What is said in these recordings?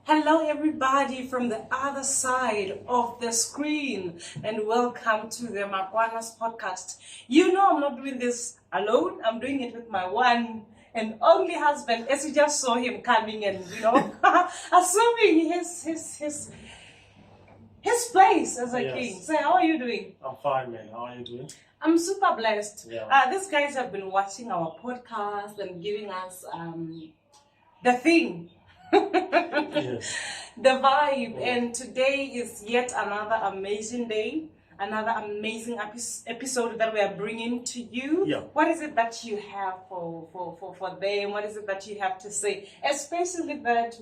Hello everybody from the other side of the screen and welcome to the Makwanas Podcast. You know I'm not doing this alone, I'm doing it with my one and only husband, as you just saw him coming and assuming his place as a king. So how are you doing? I'm fine, man. How are you doing? I'm super blessed. Yeah. These guys have been watching our podcast and giving us the thing. Yes. The vibe, and today is yet another amazing day, another amazing episode that we are bringing to you. Yeah. What is it that you have for them? What is it that you have to say? Especially that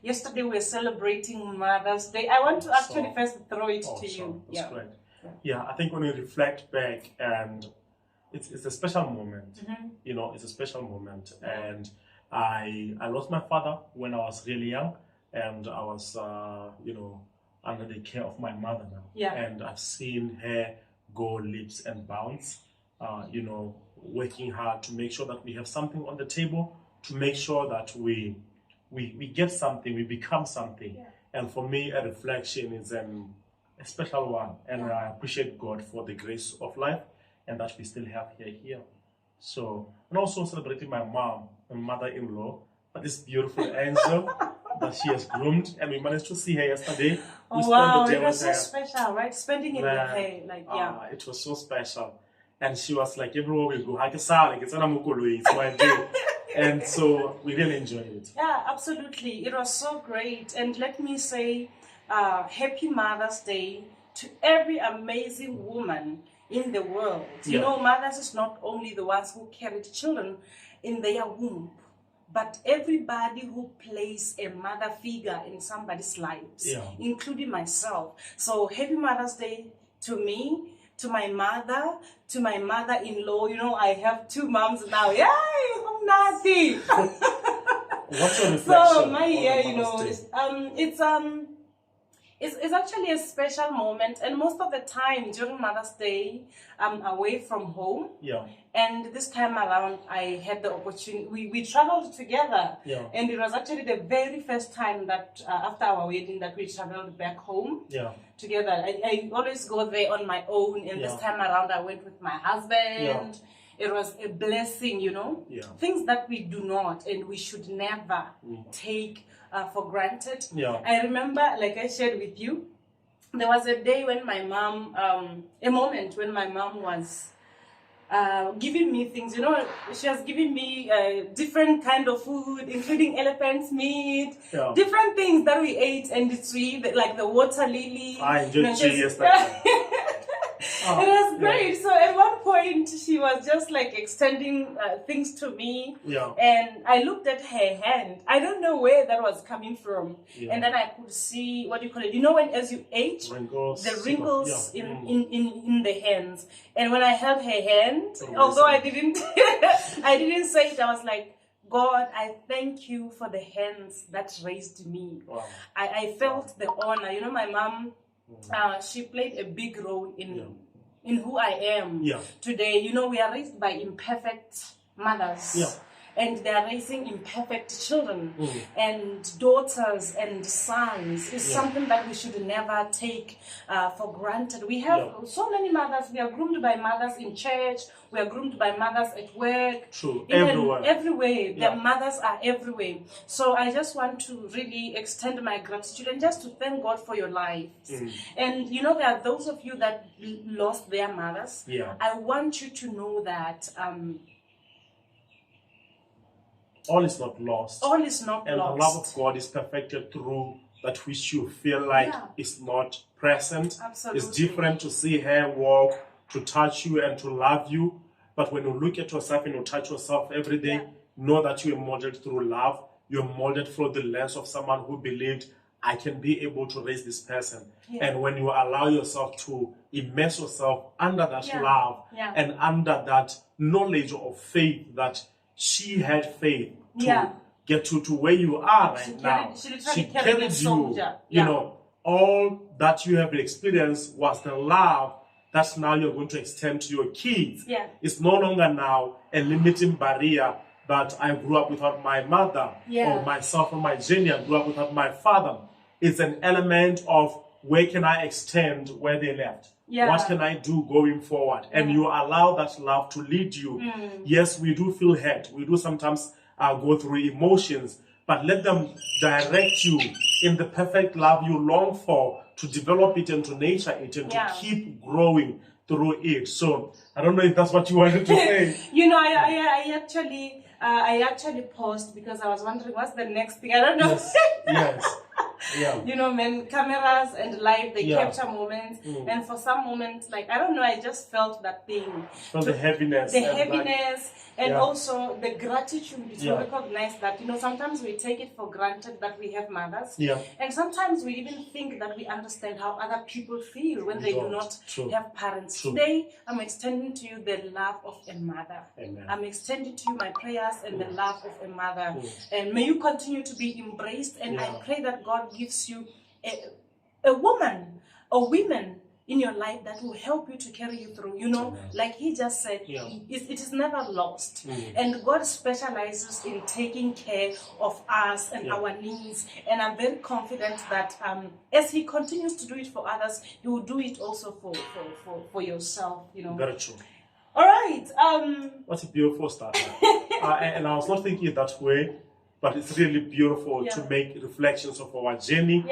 yesterday we were celebrating Mother's Day. I want to actually first throw it to you. That's great. Yeah, I think when we reflect back, and it's a special moment. Mm-hmm. You know, it's a special moment, and I lost my father when I was really young, and I was, under the care of my mother now. Yeah. And I've seen her go leaps and bounds, working hard to make sure that we have something on the table, to make sure that we get something, we become something. Yeah. And for me, a reflection is a special one, and I appreciate God for the grace of life, and that we still have here. So, and also celebrating my mom, my mother-in-law, this beautiful angel that she has groomed, and we managed to see her yesterday. Oh, wow, it was so special, right? Spending it with her, it was so special. And she was like, everywhere we go, it's my day. And so we really enjoyed it. Yeah, absolutely. It was so great. And let me say, happy Mother's Day to every amazing woman in the world. You know, mothers is not only the ones who carried children in their womb, but everybody who plays a mother figure in somebody's lives, including myself. So happy Mother's Day to me, to my mother, to my mother-in-law. You know, I have two moms now. Yay, I'm naughty. What's your reflection? So my year, it's actually a special moment, and most of the time during Mother's Day, I'm away from home. Yeah. And this time around, I had the opportunity. We traveled together. Yeah. And it was actually the very first time that after our wedding that we traveled back home. Yeah. Together. I always go there on my own, and this time around I went with my husband. Yeah. It was a blessing, Yeah. Things that we do not and we should never take for granted. Yeah. I remember, like I shared with you, there was a day when my mom, a moment when my mom was giving me things. She was giving me different kind of food, including elephant's meat, different things that we ate, and it's like the water lily. I enjoyed yesterday. It was great. So at one point, she was just like extending things to me. Yeah. And I looked at her hand. I don't know where that was coming from. Yeah. And then I could see, what do you call it? When as you age, the wrinkles in the hands. And when I held her hand, although I didn't say it, I was like, God, I thank you for the hands that raised me. Wow. I felt the honor. My mom, she played a big role in who I am today. We are raised by imperfect mothers. Yeah. And they are raising imperfect children and daughters and sons. It's something that we should never take for granted. We have so many mothers. We are groomed by mothers in church. We are groomed by mothers at work. True. Everywhere. The mothers are everywhere. So I just want to really extend my gratitude and just to thank God for your lives. And there are those of you that lost their mothers. Yeah. I want you to know that all is not lost. All is not and lost. The love of God is perfected through that which you feel like is not present. Absolutely. It's different to see her walk, to touch you and to love you. But when you look at yourself and you touch yourself every day, know that you are molded through love. You're molded through the lens of someone who believed, I can be able to raise this person. Yeah. And when you allow yourself to immerse yourself under that love and under that knowledge of faith that she had faith to get to where you are now. She carried you. All that you have experienced was the love that now you're going to extend to your kids. Yeah. It's no longer now a limiting barrier that I grew up without my mother, or myself or my journey, I grew up without my father. It's an element of where can I extend where they left? What can I do going forward? And you allow that love to lead you. Yes, we do feel hurt. We do sometimes go through emotions, but let them direct you in the perfect love you long for, to develop it and to nurture it and to keep growing through it. So I don't know if that's what you wanted to say. You know, I actually paused because I was wondering what's the next thing. I don't know. Yes. Yeah. You know, man, cameras and live, they capture moments. And for some moments, like, I don't know, I just felt that thing. Felt the heaviness. And also the gratitude to recognize that, you know, sometimes we take it for granted that we have mothers. And sometimes we even think that we understand how other people feel when they do not have parents. Today, I'm extending to you the love of a mother. Amen. I'm extending to you my prayers and the love of a mother. And may you continue to be embraced. And I pray that God gives you a woman or women in your life that will help you to carry you through. You know, like he just said, it is never lost. And God specializes in taking care of us and our needs. And I'm very confident that as he continues to do it for others, he will do it also for yourself, you know. Very true. All right. What a beautiful start. And I was not thinking it that way, but it's really beautiful to make reflections of our journey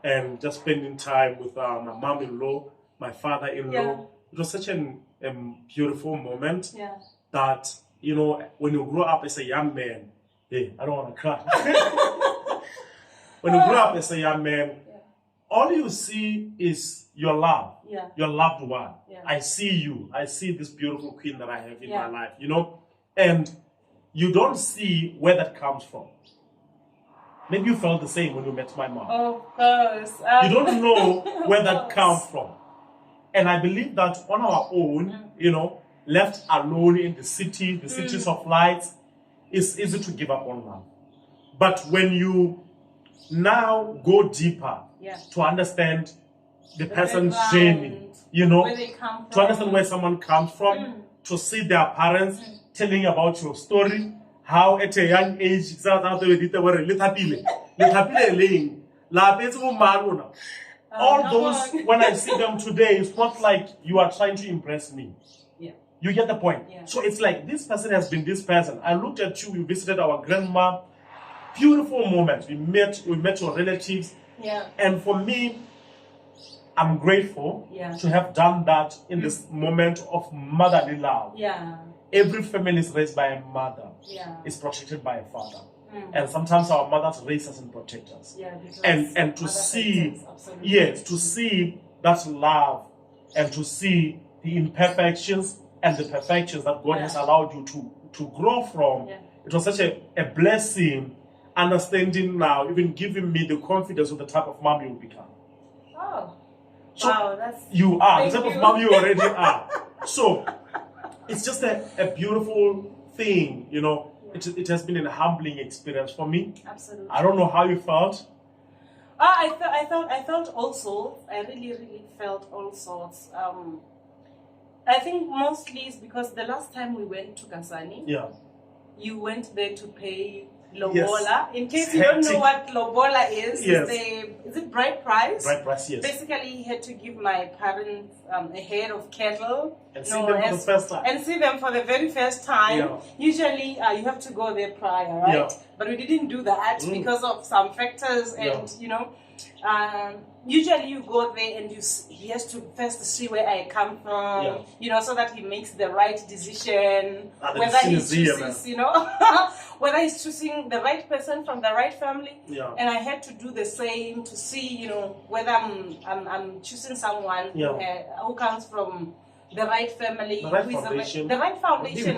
and just spending time with my mom-in-law, my father-in-law. It was such a beautiful moment that, you know, when you grow up as a young man, hey, I don't want to cry. When you grow up as a young man, all you see is your love, your loved one. I see you. I see this beautiful queen that I have in my life, you know, and you don't see where that comes from. Maybe you felt the same when you met my mom. Of course. You don't know where that comes from. And I believe that on our own, you know, left alone in the city, the cities of lights, it's easy to give up on love. But when you now go deeper to understand the person's journey, you know, to understand where someone comes from, to see their parents telling about your story, how at a young age, all those, when I see them today, it's not like you are trying to impress me. You get the point? So it's like, this person has been this person. I looked at you, we visited our grandma. Beautiful moment. We met your relatives. And for me, I'm grateful to have done that in this moment of motherly love. Every family is raised by a mother, is protected by a father. And sometimes our mothers raise us and protect us. And to see, to see that love and to see the imperfections and the perfections that God has allowed you to grow from, it was such a blessing, understanding now, even giving me the confidence of the type of mom you will become. So wow, that's... You are, the type of mom you already are. So it's just a beautiful thing, you know. It has been a humbling experience for me. Absolutely. I don't know how you felt. I felt all sorts. I really felt all sorts. I think mostly it's because the last time we went to Kasani, you went there to pay lobola. In case you don't know what lobola is, is it bride price? Bride price, yes. Basically, he had to give my parents a head of cattle. And see them for the first time. And see them for the very first time. Usually, you have to go there prior, right? But we didn't do that because of some factors and, you know. Usually you go there and he has to first see where I come from, you know, so that he makes the right decision, whether he chooses, you know, whether he's choosing the right person from the right family. And I had to do the same to see, you know, whether I'm choosing someone who comes from the right family, the right foundation,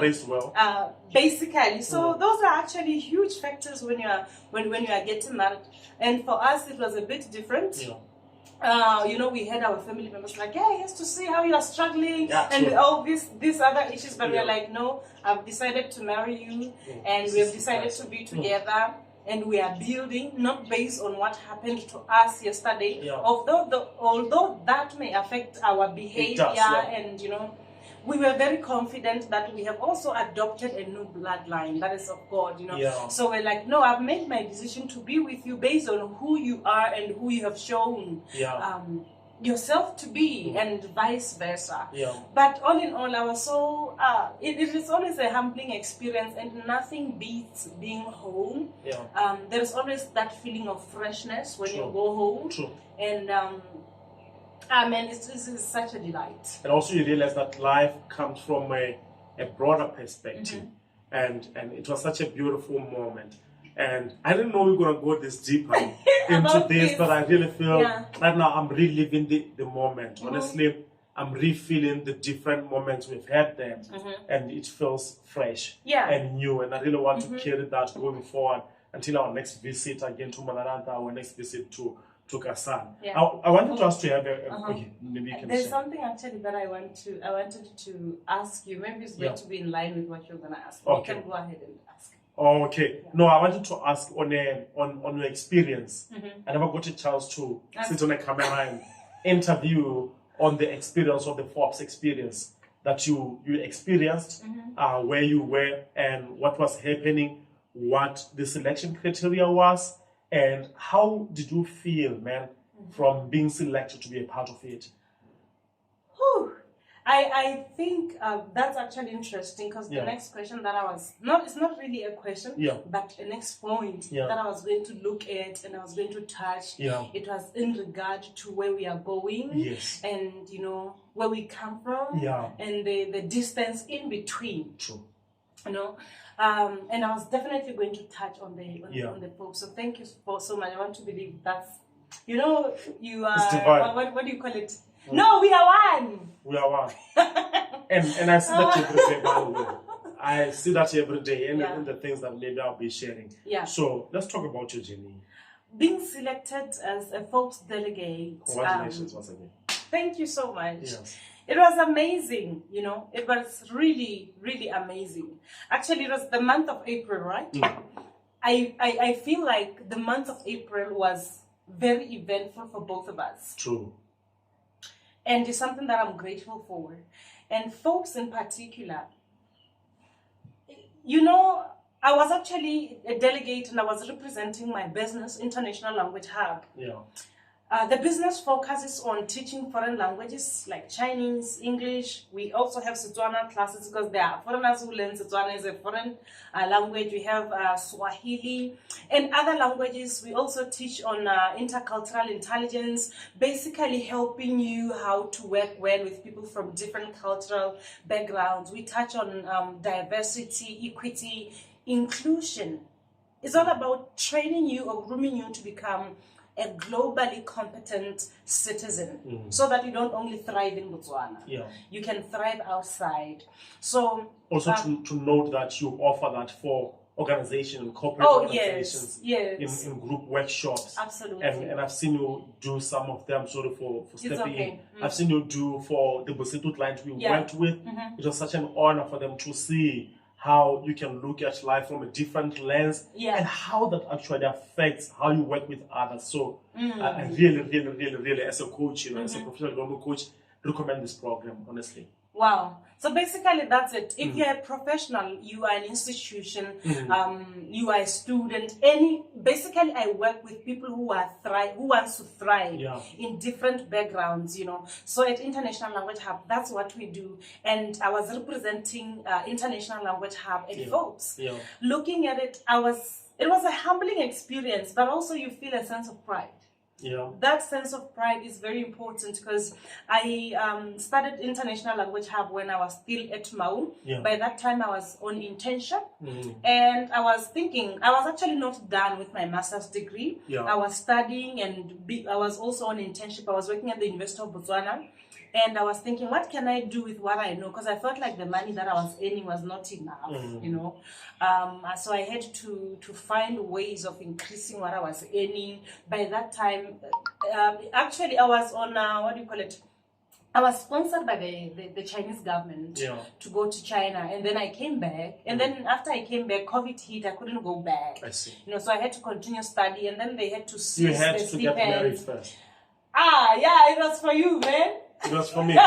basically. So those are actually huge factors when you are getting married. And for us, it was a bit different. You know, we had our family members like, he has to see how you are struggling and all these other issues. But we're like, no, I've decided to marry you, and we have decided to be together. And we are building, not based on what happened to us yesterday. Although that may affect our behavior and, you know, we were very confident that we have also adopted a new bloodline that is of God, So we're like, no, I've made my decision to be with you based on who you are and who you have shown yourself to be, and vice versa. But all in all, I was so it is always a humbling experience, and nothing beats being home. There is always that feeling of freshness when you go home. And it's such a delight. And also you realize that life comes from a broader perspective. And it was such a beautiful moment. And I didn't know we were going to go this deeper into this, but I really feel right now I'm reliving the moment. Honestly, I'm re-feeling the different moments we've had there. And it feels fresh and new. And I really want to carry that going forward until our next visit again to Malaranta, our next visit to Kasan. I wanted to ask you, okay, maybe you can There's share. something actually that I wanted to ask you. Maybe it's going to be in line with what you're going to ask. Okay. You can go ahead and ask. Okay. No, I wanted to ask on your experience. I never got a chance to sit on a camera and interview on the experience of the Forbes experience that you experienced, where you were and what was happening, what the selection criteria was, and how did you feel, man, from being selected to be a part of it? I think that's actually interesting, because the next question that it's not really a question, but a next point that I was going to look at and I was going to touch, it was in regard to where we are going, and where we come from, and the distance in between. True. And I was definitely going to touch on the Pope. So thank you so much. I want to believe that's, you are, what do you call it? No, we are one. We are one. and I see that every day, by the way. I see that every day, and in the things that maybe I'll be sharing. So let's talk about your journey. Being selected as a Forbes delegate. Congratulations once again. Thank you so much. Yes. It was amazing, It was really, really amazing. Actually, it was the month of April, right? I feel like the month of April was very eventful for both of us. True. And it's something that I'm grateful for. And folks in particular, I was actually a delegate and I was representing my business, International Language Hub. The business focuses on teaching foreign languages like Chinese, English. We also have Setswana classes because there are foreigners who learn Setswana as a foreign language. We have Swahili and other languages. We also teach on intercultural intelligence, basically helping you how to work well with people from different cultural backgrounds. We touch on diversity, equity, inclusion. It's all about training you or grooming you to become a globally competent citizen, so that you don't only thrive in Botswana. You can thrive outside. So also to note that you offer that for organizations, corporate organizations, in group workshops. Absolutely. And I've seen you do some of them, sorry for stepping in. I've seen you do for the Bositu client we worked with. It was such an honor for them to see how you can look at life from a different lens, and how that actually affects how you work with others. So I really, really, really, really, as a coach, as a professional development coach, recommend this program, honestly. Wow. So basically that's it. If you're a professional, you are an institution, you are a student, basically I work with people who want to thrive in different backgrounds, So at International Language Hub, that's what we do. And I was representing International Language Hub at Forbes. Looking at it, it was a humbling experience, but also you feel a sense of pride. That sense of pride is very important, because I started International Language Hub when I was still at Mau. By that time I was on internship, and I was thinking, I was actually not done with my master's degree. I was studying, and I was also on internship. I was working at the University of Botswana, and I was thinking, what can I do with what I know? Because I felt like the money that I was earning was not enough, So I had to find ways of increasing what I was earning. By that time, actually, I was on, I was sponsored by the Chinese government to go to China, and then I came back. And then after I came back, COVID hit. I couldn't go back. I see. So I had to continue study, and then they had to cease You had the to get married first. It was for you, man. It was for me.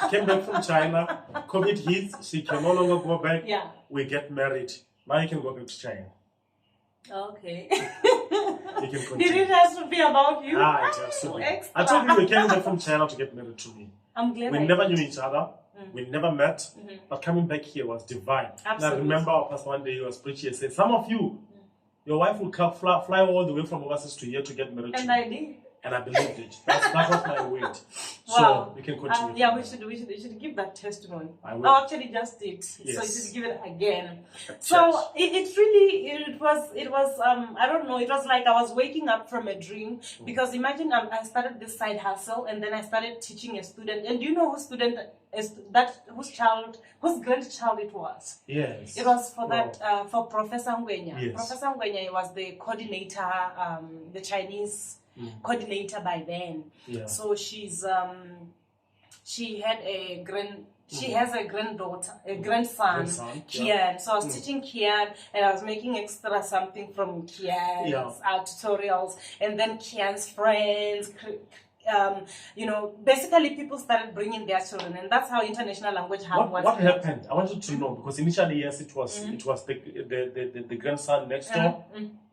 She came back from China. COVID hit. She can no longer go back. Yeah. We get married. Now you can go back to China. Okay. You can continue. Did it have to be about you? It has to be. Extra. I told you we came back from China to get married to me. I'm glad We I never did. knew each other. We never met. Mm-hmm. But coming back here was divine. Absolutely. And I remember our pastor one day, he was preaching and said, some of you, your wife will fly all the way from overseas to here to get married to And you. I did. And I believed it. That was my word. Wow. So we can continue. Yeah, we should give that testimony. I will. Oh, actually, just did. Yes. So you should give it again. So it was I don't know. It was like I was waking up from a dream, because imagine I started this side hustle, and then I started teaching a student. And do you know whose student is that? Whose grandchild it was? Yes. It was for for Professor 𝐀𝐤𝐤𝐤𝐿. Yes. Professor 𝐀𝐀𝐤𝐤𝐿 was the coordinator, the Chinese coordinator by then. Yeah. So she had she has a granddaughter, a grandson, 𝐀𝐤𝐤𝐤. Yeah. So I was teaching 𝐀𝐤𝐤𝐤, and I was making extra something from 𝐀𝐤𝐤𝐤's tutorials, and then 𝐀𝐤𝐤𝐤's friends. Basically people started bringing their children, and that's how International Language Hub was. What happened? I wanted to know, because initially, yes, it was the grandson next door.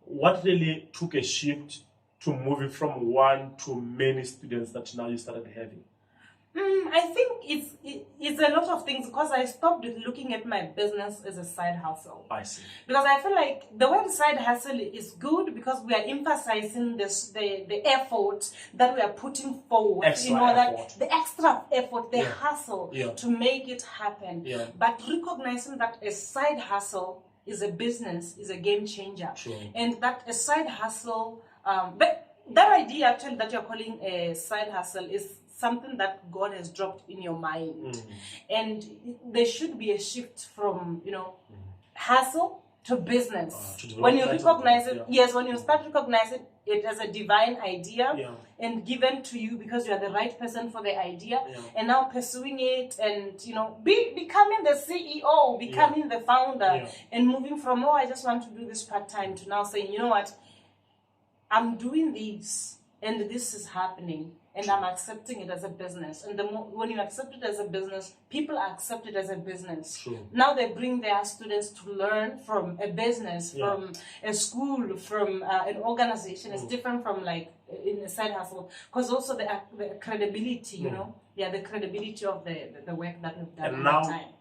What really took a shift to moving from one to many students that now you started having? I think it's a lot of things, because I stopped looking at my business as a side hustle. I see. Because I feel like the word side hustle is good, because we are emphasizing the effort that we are putting forward. The extra effort, the hustle to make it happen. Yeah. But recognizing that a side hustle is a business, is a game changer. Sure. And that a side hustle, but that idea actually that you're calling a side hustle is something that God has dropped in your mind. And there should be a shift from, hustle to business. When you recognize it, yes, when you start recognizing it as a divine idea and given to you because you are the right person for the idea, and now pursuing it and, becoming the CEO, becoming the founder, and moving from, I just want to do this part-time, to now saying, you know what, I'm doing this and this is happening. And I'm accepting it as a business. And when you accept it as a business, people accept it as a business. True. Now they bring their students to learn from a business, from a school, from an organization. It's different from like in a side hustle. Because also the credibility, the credibility of the work that we've done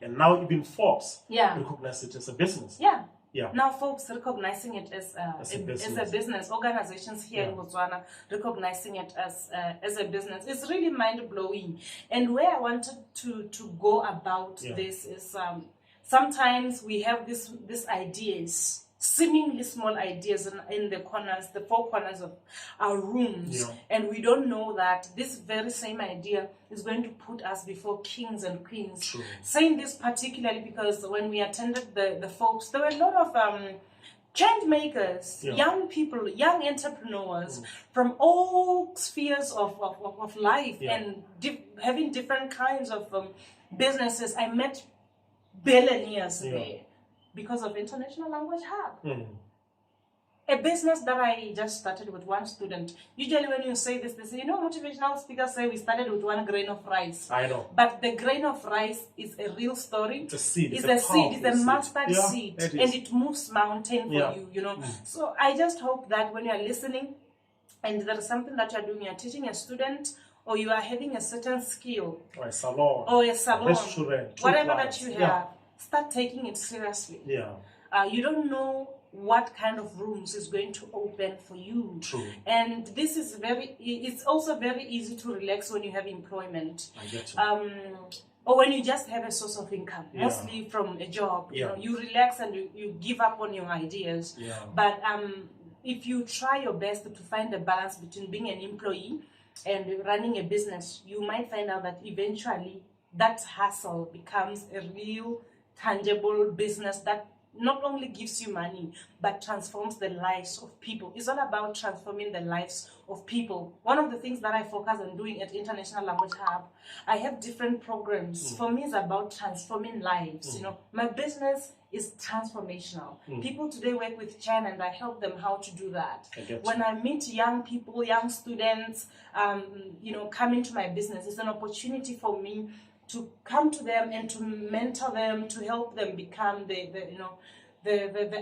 and now even Forbes recognize it as a business. Yeah. Now Forbes recognizing it as a business. Organizations here in Botswana recognizing it as a business. It's really mind-blowing. And where I wanted to go about this is sometimes we have these ideas, seemingly small ideas in the corners, the four corners of our rooms, and we don't know that this very same idea is going to put us before kings and queens. True. Saying this particularly because when we attended the Forbes, there were a lot of change makers, young people, young entrepreneurs from all spheres of life and having different kinds of businesses. I met billionaires there because of International Language Hub. A business that I just started with one student. Usually when you say this, they say, motivational speakers say we started with 1 grain of rice. I know. But the grain of rice is a real story. It's a seed. It's a seed. It's a mustard seed. And it moves mountain for you, So I just hope that when you are listening and there is something that you are doing, you are teaching a student, or you are having a certain skill. Or a salon. Restaurant. Whatever that you have, start taking it seriously. You don't know what kind of rooms is going to open for you. True. And this is it's also very easy to relax when you have employment. I get you. Or when you just have a source of income, mostly from a job. You relax and you give up on your ideas. But if you try your best to find a balance between being an employee and running a business, you might find out that eventually that hustle becomes a real tangible business that not only gives you money, but transforms the lives of people. It's all about transforming the lives of people. One of the things that I focus on doing at International Language Hub, I have different programs. For me, it's about transforming lives. You know, my business is transformational. People today work with 𝐀𝐻𝐿, and I help them how to do that. When I meet young people, young students, you know, come into my business, it's an opportunity for me to come to them and to mentor them, to help them become the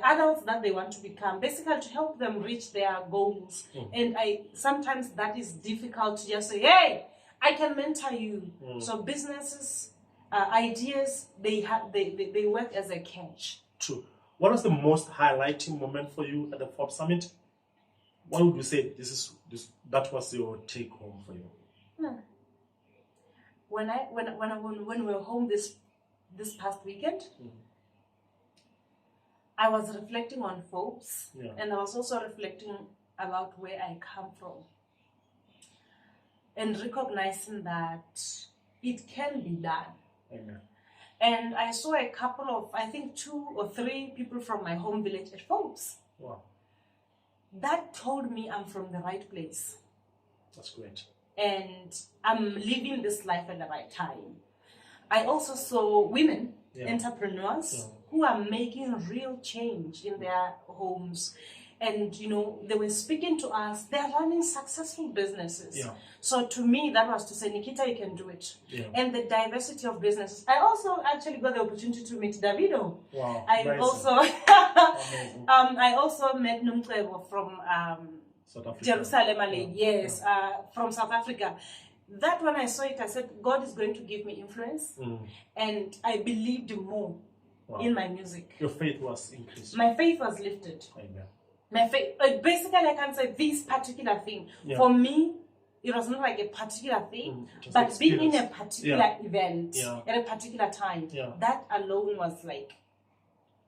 adults that they want to become, basically to help them reach their goals. And sometimes that is difficult to just say, hey, I can mentor you. So businesses, ideas, they work as a catch. True. What was the most highlighting moment for you at the Forbes Summit? What would you say that was your take home for you? When we were home this past weekend, I was reflecting on Forbes, and I was also reflecting about where I come from, and recognizing that it can be done. Amen. And I saw a couple of, I think 2 or 3 people from my home village at Forbes. Wow. That told me I'm from the right place. That's great. And I'm living this life at the right time. I also saw women, entrepreneurs, who are making real change in their homes. And, you know, they were speaking to us. They're running successful businesses. So to me, that was to say, Nikita, you can do it. And the diversity of businesses. I also actually got the opportunity to meet Davido. Wow. I also met 𝐀𝐻𝐿 from Jerusalem, yes, from South Africa. That when I saw it, I said, God is going to give me influence. And I believed more in my music. Your faith was increased. My faith was lifted. Amen. My faith, basically, I can say this particular thing. For me, it was not like a particular thing, but being in a particular event at a particular time, that alone was like,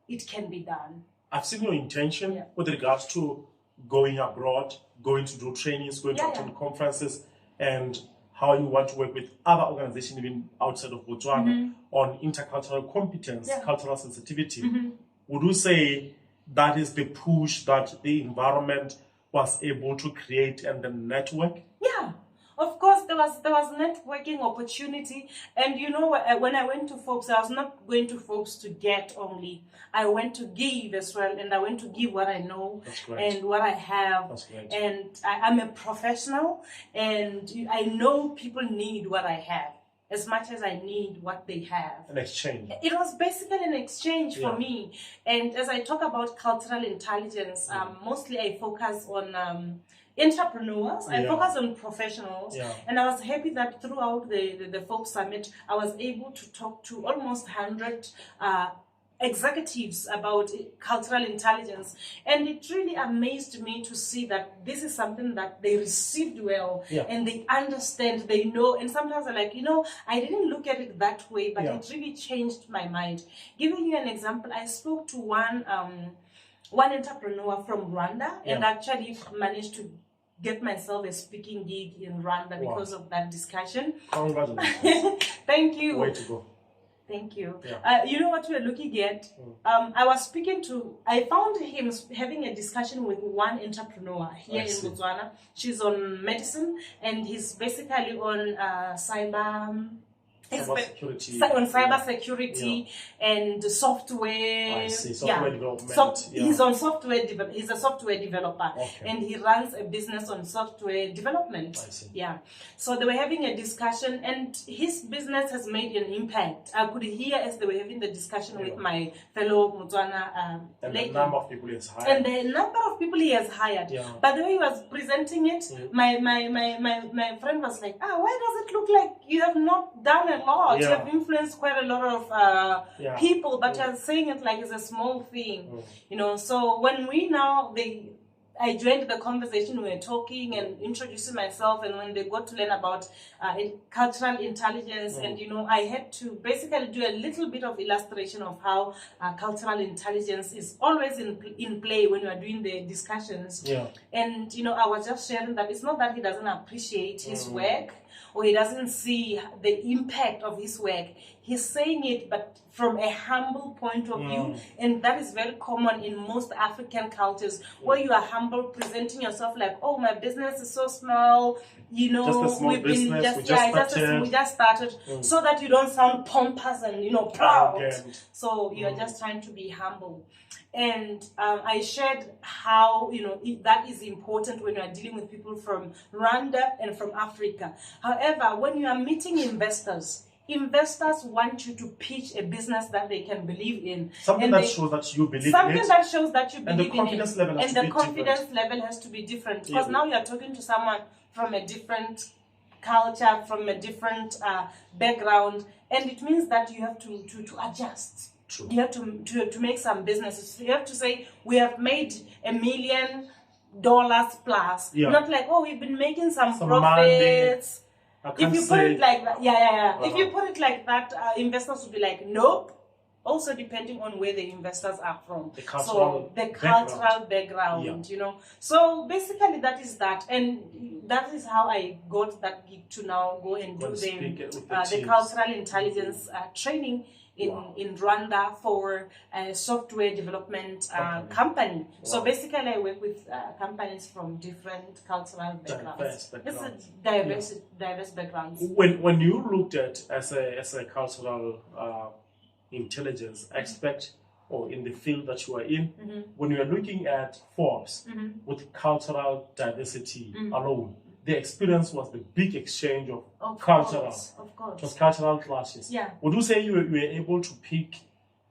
it can be done. I've seen your intention with regards to going abroad, going to do trainings, going to attend conferences, and how you want to work with other organizations even outside of Botswana on intercultural competence, cultural sensitivity. Would you say that is the push that the environment was able to create and the network? Yeah, of course there was networking opportunity. And you know, when I went to Forbes, I was not going to Forbes to get only. I went to give as well, and I went to give what I know and what I have. And I'm a professional, and I know people need what I have as much as I need what they have. An exchange. It was basically an exchange for me. And as I talk about cultural intelligence, mostly I focus on entrepreneurs, I focus on professionals, and I was happy that throughout the Forbes Summit, I was able to talk to almost 100 executives about cultural intelligence, and it really amazed me to see that this is something that they received well, and they understand, they know. And sometimes I'm like, you know, I didn't look at it that way, but it really changed my mind. Giving you an example, I spoke to one entrepreneur from Rwanda, and actually managed to get myself a speaking gig in Rwanda because of that discussion. Congratulations. Thank you. Way to go. Thank you. You know what we're looking at? I found him having a discussion with one entrepreneur here in Botswana. She's on medicine, and he's basically on cyber security and software. I see. Software development. He's on software. He's a software developer, and he runs a business on software development. I see. Yeah. So they were having a discussion, and his business has made an impact. I could hear as they were having the discussion with my fellow Botswana lady. The number of people he has hired. And the number of people he has hired. But the way he was presenting it, my friend was like, why does it look like you have not done a lot? You have influenced quite a lot of people, but you're saying it like it's a small thing. You know, so when I joined the conversation, we were talking and introducing myself, and when they got to learn about cultural intelligence, and you know, I had to basically do a little bit of illustration of how cultural intelligence is always in play when you are doing the discussions. And you know, I was just sharing that it's not that he doesn't appreciate his work, or he doesn't see the impact of his work. He's saying it, but from a humble point of view, and that is very common in most African cultures, where you are humble, presenting yourself like, oh, my business is so small, you know, just a small business, we just started, so that you don't sound pompous and, you know, proud. So you are just trying to be humble. And I shared how, you know, that is important when you are dealing with people from Rwanda and from Africa. However, when you are meeting investors want you to pitch a business that they can believe in. Something that shows that you believe in it. Something that shows that you believe in it. And the confidence level has to be different. And the confidence level has to be different. Because now you are talking to someone from a different culture, from a different background. And it means that you have to adjust. True. You have to make some businesses. You have to say, we have made $1 million plus. Not like, oh, we've been making some profits. If you put it like that, If you put it like that, investors will be like, nope. Also, depending on where the investors are from. The cultural background, you know. So basically, that is that, and that is how I got that gig to now go and do the cultural intelligence training in Rwanda for a software development company. So basically, I work with companies from different cultural backgrounds. It's a diverse backgrounds. When you looked at as a cultural intelligence expert, or in the field that you are in, when you are looking at Forbes with cultural diversity alone, the experience was the big exchange of cultural. Of course. It was cultural clashes. Yeah. Would you say you were able to pick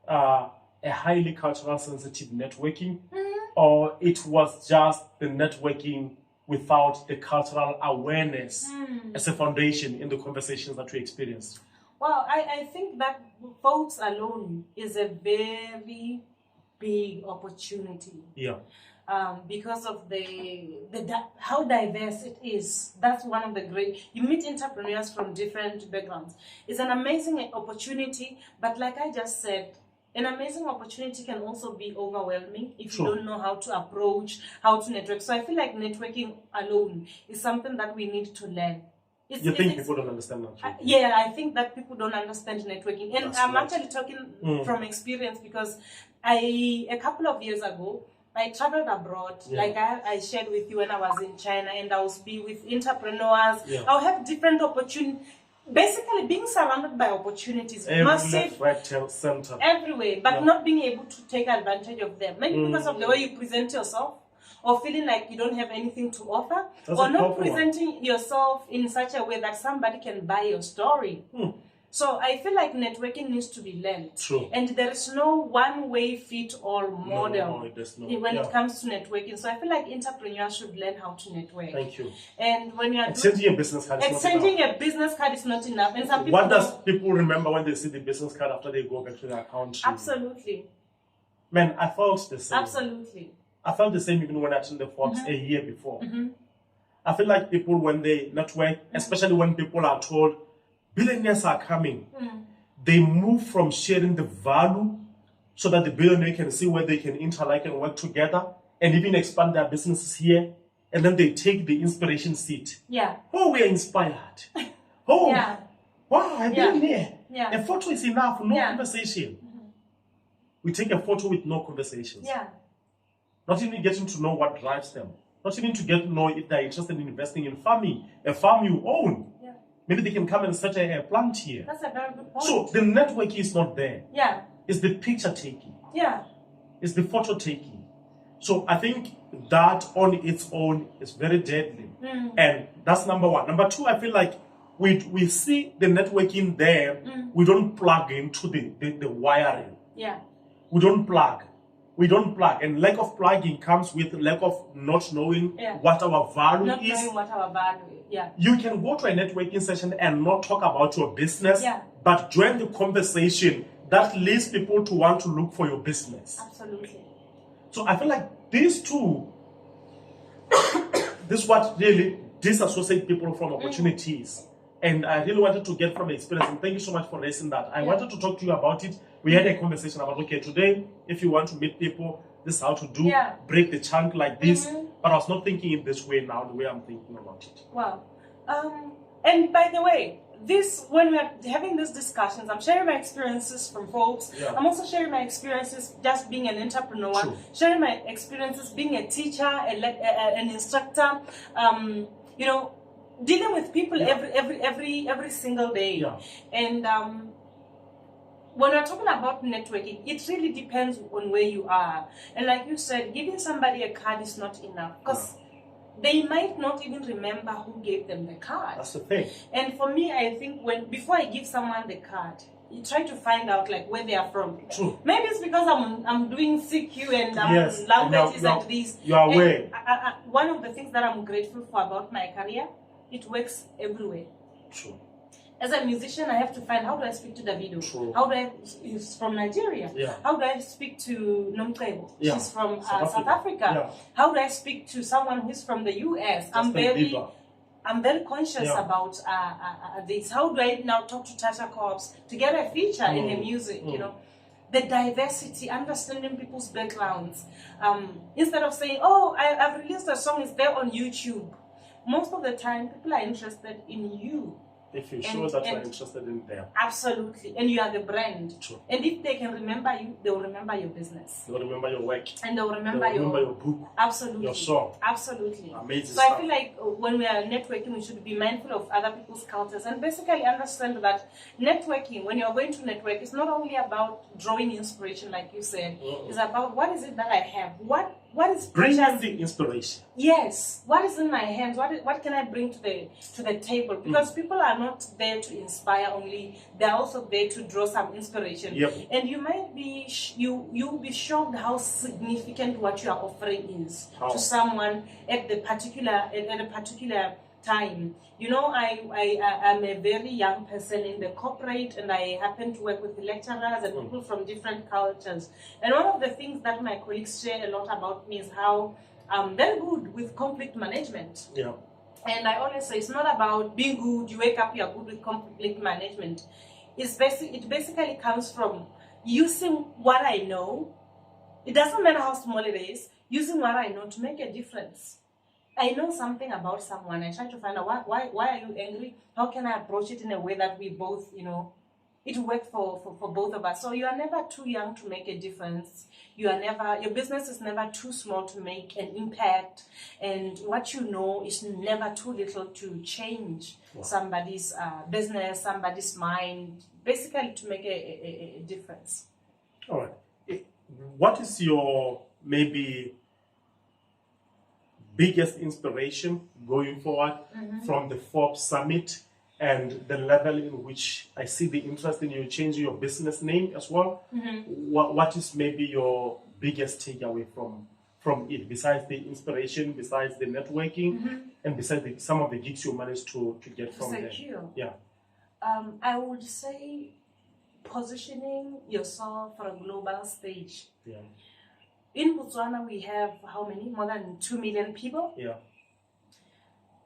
a highly cultural sensitive networking, or it was just the networking without the cultural awareness as a foundation in the conversations that we experienced? Well, I think that Forbes alone is a very big opportunity. Yeah. Because of how diverse it is. That's one of the great. You meet entrepreneurs from different backgrounds. It's an amazing opportunity, but like I just said, an amazing opportunity can also be overwhelming if you don't know how to approach, how to network. So I feel like networking alone is something that we need to learn. You think people don't understand networking? Yeah, I think that people don't understand networking. And I'm actually talking from experience, because a couple of years ago, I traveled abroad, like I shared with you when I was in China, and I will be with entrepreneurs. I'll have different opportunities. Basically, being surrounded by opportunities, massive, center, everywhere, but not being able to take advantage of them. Maybe because of the way you present yourself, or feeling like you don't have anything to offer, or not presenting yourself in such a way that somebody can buy your story. So I feel like networking needs to be learned. And there is no one-way-fit-all model when it comes to networking. So I feel like entrepreneurs should learn how to network. Thank you. And when you are exchanging a business card is not enough. And some people what does people remember when they see the business card after they go back to their account? Absolutely. Man, I felt the same. Absolutely. I felt the same even when I attended the Forbes a year before. I feel like people, when they network, especially when people are told billionaires are coming, they move from sharing the value so that the billionaire can see where they can interlike and work together and even expand their businesses here. And then they take the inspiration seat. Oh, we are inspired. Oh, wow, I've been here. A photo is enough, no conversation. We take a photo with no conversations. Not even getting to know what drives them. Not even to get to know if they're interested in investing in farming, a farm you own. Maybe they can come and set a plant here. That's a very good point. So the network is not there. It's the picture taking. It's the photo taking. So I think that on its own is very deadly. And that's number one. Number two, I feel like we see the networking there. We don't plug into the wiring. We don't plug. And lack of plugging comes with lack of not knowing what our value is. Not knowing what our value is. You can go to a networking session and not talk about your business, but join the conversation that leads people to want to look for your business. Absolutely. So I feel like these two, this is what really disassociate people from opportunities. And I really wanted to get from experience, and thank you so much for raising that. I wanted to talk to you about it. We had a conversation about, okay, today, if you want to meet people, this is how to do, break the chunk like this. But I was not thinking in this way now, the way I'm thinking about it. Wow. And by the way, when we're having these discussions, I'm sharing my experiences from Forbes. Yeah. I'm also sharing my experiences just being an entrepreneur, True. sharing my experiences being a teacher, an instructor, dealing with people every single day. Yeah. And when we're talking about networking, it really depends on where you are. And like you said, giving somebody a card is not enough, because they might not even remember who gave them the card. That's the thing. And for me, I think before I give someone the card, you try to find out like where they are from. True. Maybe it's because I'm doing CQ and languages and these. You are aware. One of the things that I'm grateful for about my career, it works everywhere. True. As a musician, I have to find, how do I speak to Davido? True. He's from Nigeria. Yeah. How do I speak to 𝐀𝐻𝐿𝐤𝐤𝐿𝐤? Yeah. She's from South South Africa. Yeah. How do I speak to someone who's from the US? I'm very conscious about this. How do I now talk to Tasha Cobbs to get a feature in her music? The diversity, understanding people's backgrounds. Instead of saying, "Oh, I've released a song, it's there on YouTube." Most of the time, people are interested in you. If you show that you're interested in them. Absolutely. And you are the brand. True. And if they can remember you, they will remember your business. They'll remember your work. And they'll remember your book. Absolutely. Your song. Absolutely. Amazing So stuff. I feel like when we are networking, we should be mindful of other people's cultures and basically understand that networking, when you're going to network, it's not only about drawing inspiration, like you said. It's about what is it that I have? What is bringing the inspiration? Yes. What is in my hands? What can I bring to the table? Because people are not there to inspire only; they're also there to draw some inspiration. Yep. And you might be you'll be shocked how significant what you are offering is to someone at a particular time. I'm a very young person in the corporate, and I happen to work with lecturers and people from different cultures. And one of the things that my colleagues share a lot about me is how I'm very good with conflict management. Yeah. And I always say it's not about being good. You wake up, you're good with conflict management. It basically comes from using what I know. It doesn't matter how small it is. Using what I know to make a difference. I know something about someone. I try to find out why are you angry? How can I approach it in a way that we both, it works for both of us. So you are never too young to make a difference. Your business is never too small to make an impact. And what you know is never too little to change somebody's business, somebody's mind, basically to make a difference. All right. What is your maybe biggest inspiration going forward from the Forbes Summit and the level in which I see the interest in you changing your business name as well? What is maybe your biggest takeaway from it, besides the inspiration, besides the networking, and besides some of the gigs you managed to get from there? Yeah. I would say positioning yourself for a global stage. Yeah. In Botswana, we have how many? More than 2 million people. Yeah.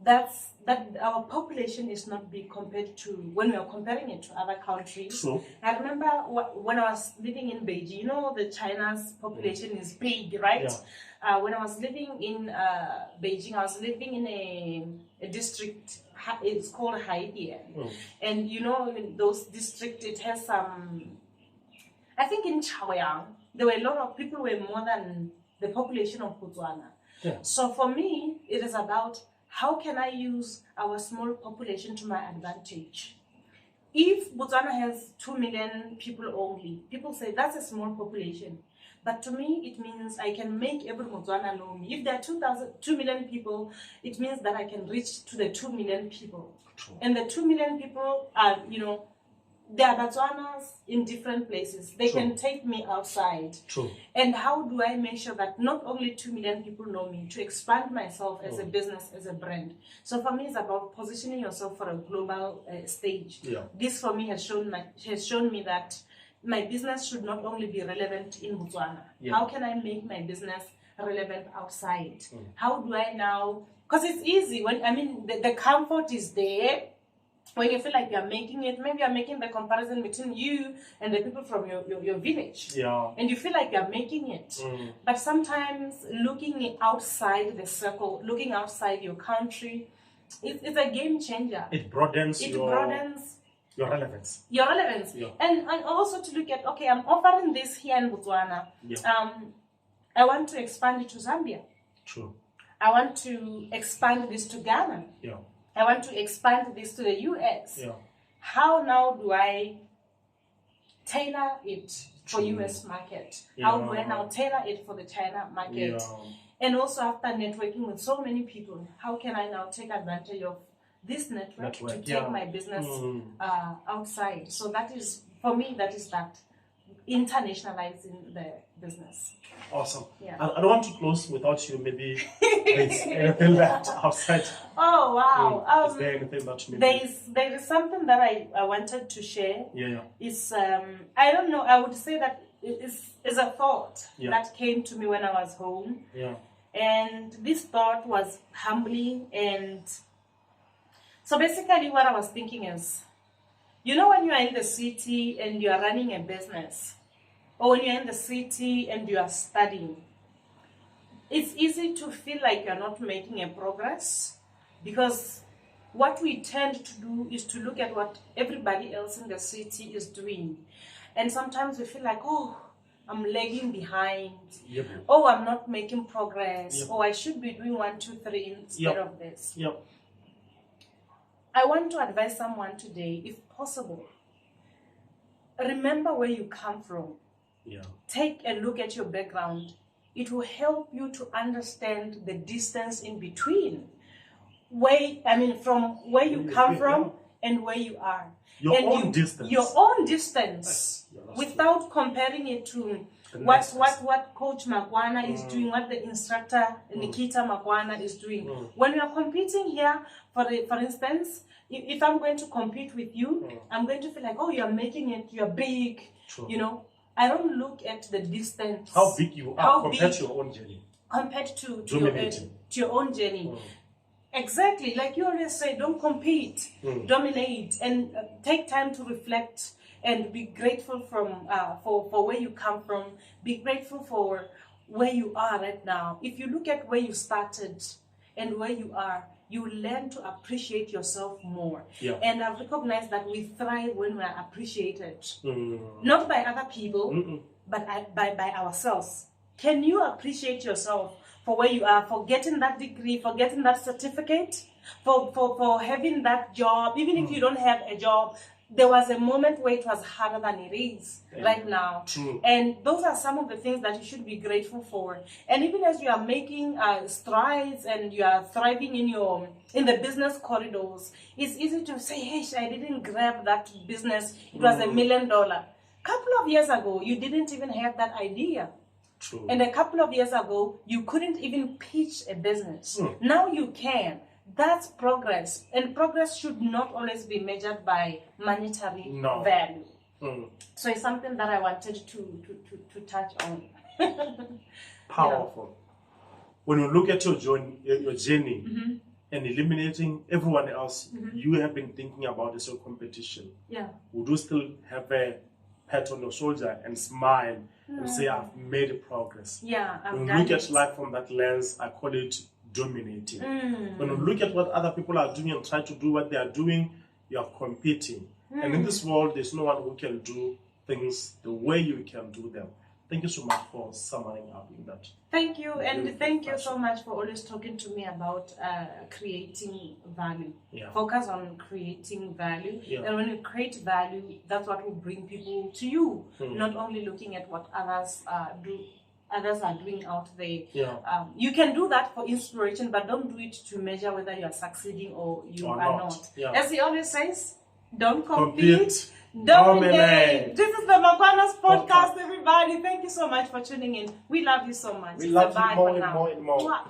That our population is not big compared to when we are comparing it to other countries. True. I remember when I was living in Beijing. The China's population is big, right? Yeah. When I was living in Beijing, I was living in a district. It's called Haidian, and in those districts, it has some. I think in Chaoyang, there were a lot of people who were more than the population of Botswana. Yeah. So for me, it is about how can I use our small population to my advantage. If Botswana has 2 million people only, people say that's a small population. But to me, it means I can make every Botswana know me. If there are 2 million people, it means that I can reach to the 2 million people. True. And the 2 million people are, they are Botswanas in different places. They can take me outside. True. And how do I make sure that not only 2 million people know me, to expand myself as a business, as a brand? So for me, it's about positioning yourself for a global stage. Yeah. This for me has shown me that my business should not only be relevant in Botswana. Yeah. How can I make my business relevant outside? How do I now? Because it's easy the comfort is there. When you feel like you're making it, maybe you're making the comparison between you and the people from your village. Yeah. And you feel like you're making it. But sometimes looking outside the circle, looking outside your country, It's a game changer. It broadens your relevance. Your relevance. Yeah. And also to look at, okay, I'm offering this here in Botswana. Yeah. I want to expand it to Zambia. True. I want to expand this to Ghana. Yeah. I want to expand this to the US. Yeah. How now do I tailor it for US market? Yeah. How do I now tailor it for the China market? Yeah. And also after networking with so many people, how can I now take advantage of this network to take my business outside? So that is, for me, that is internationalizing the business. Awesome. Yeah. I don't want to close without you. Maybe there's anything left outside. Oh wow! Is there anything that maybe there is something that I wanted to share. Yeah. It's I don't know. I would say that it's a thought that came to me when I was home. Yeah. And this thought was humbling, and so basically what I was thinking is, you know, when you are in the city and you are running a business, or when you're in the city and you are studying, it's easy to feel like you're not making a progress, because what we tend to do is to look at what everybody else in the city is doing. And sometimes we feel like, oh, I'm lagging behind. Yep. Oh, I'm not making progress. Yep. Oh, I should be doing 1, 2, 3 instead of this. Yep. I want to advise someone today, if possible, remember where you come from. Yeah. Take a look at your background. It will help you to understand the distance in between. From where you come from and where you are. Your own distance. Your own distance. Without comparing it to what Coach Makwana is doing, what the instructor Nikita Makwana is doing. When we are competing here, for instance, if I'm going to compete with you, I'm going to feel like, oh, you're making it, you're big. True. You know, I don't look at the distance. How big you are compared to your own journey. Compared to your own journey. Exactly, like you always say, don't compete, dominate, and take time to reflect and be grateful for where you come from. Be grateful for where you are right now. If you look at where you started and where you are, you learn to appreciate yourself more. Yeah. And I've recognized that we thrive when we are appreciated, not by other people, but by ourselves. Can you appreciate yourself for where you are, for getting that degree, for getting that certificate, for having that job? Even if you don't have a job, there was a moment where it was harder than it is right now. True. And those are some of the things that you should be grateful for. And even as you are making strides and you are thriving in the business corridors, it's easy to say, hey, I didn't grab that business. It was $1 million. Couple of years ago, you didn't even have that idea. True. And a couple of years ago, you couldn't even pitch a business. Now you can. That's progress. And progress should not always be measured by monetary value. So it's something that I wanted to touch on. Powerful. When you look at your journey and eliminating everyone else, you have been thinking about as your competition. Yeah. Would you still have a pat on your shoulder and smile and say, I've made a progress? Yeah, when you look at life from that lens, I call it dominating. When you look at what other people are doing and try to do what they are doing, you are competing. And in this world, there's no one who can do things the way you can do them. Thank you so much for summing up in that. Thank you, and thank you so much for always talking to me about creating value. Yeah. Focus on creating value. Yeah. And when you create value, that's what will bring people to you. Not only looking at what others are doing out there. Yeah. You can do that for inspiration, but don't do it to measure whether you are succeeding or you are not. Yeah. As he always says, don't compete. Dominate. This is the Makwanas Podcast, everybody. Thank you so much for tuning in. We love you so much. We love you more and now. more and more.